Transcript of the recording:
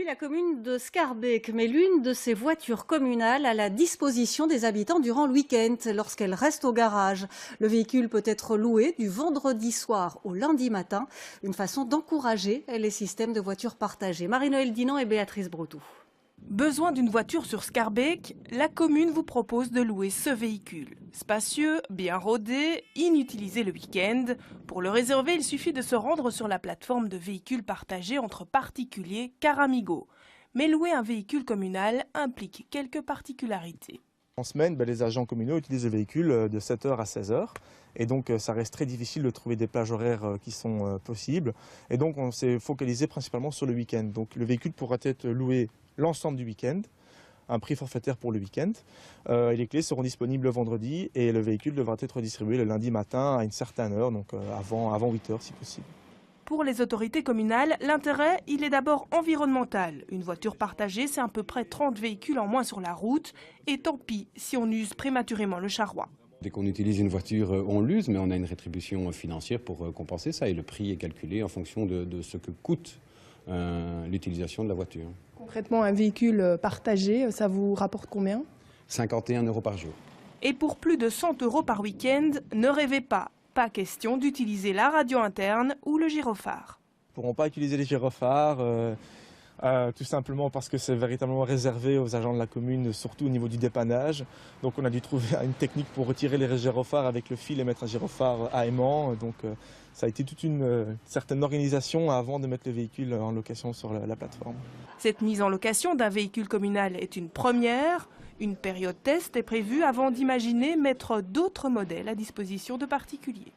Depuis la commune de Scarbeck met l'une de ses voitures communales à la disposition des habitants durant le week-end lorsqu'elle reste au garage. Le véhicule peut être loué du vendredi soir au lundi matin, une façon d'encourager les systèmes de voitures partagées. Marie-Noëlle Dinan et Béatrice Bretou. Besoin d'une voiture sur Scarbeck, la commune vous propose de louer ce véhicule. Spacieux, bien rodé, inutilisé le week-end. Pour le réserver, il suffit de se rendre sur la plateforme de véhicules partagés entre particuliers Caramigo. Mais louer un véhicule communal implique quelques particularités. En semaine, les agents communaux utilisent le véhicule de 7h à 16h. Et donc, ça reste très difficile de trouver des plages horaires qui sont possibles. Et donc, on s'est focalisé principalement sur le week-end. Donc, le véhicule pourra être loué l'ensemble du week-end, un prix forfaitaire pour le week-end. Et les clés seront disponibles le vendredi et le véhicule devra être distribué le lundi matin à une certaine heure, donc avant 8h si possible. Pour les autorités communales, l'intérêt, il est d'abord environnemental. Une voiture partagée, c'est à peu près 30 véhicules en moins sur la route. Et tant pis si on use prématurément le charroi. Dès qu'on utilise une voiture, on l'use, mais on a une rétribution financière pour compenser ça. Et le prix est calculé en fonction de ce que coûte l'utilisation de la voiture. Concrètement, un véhicule partagé, ça vous rapporte combien? 51 € par jour. Et pour plus de 100 € par week-end, ne rêvez pas. Pas question d'utiliser la radio interne ou le gyrophare. Ils ne pourront pas utiliser les gyrophares, tout simplement parce que c'est véritablement réservé aux agents de la commune, surtout au niveau du dépannage. Donc on a dû trouver une technique pour retirer les gyrophares avec le fil et mettre un gyrophare à aimant. Donc ça a été toute une certaine organisation avant de mettre le véhicule en location sur la plateforme. Cette mise en location d'un véhicule communal est une première. Une période test est prévue avant d'imaginer mettre d'autres modèles à disposition de particuliers.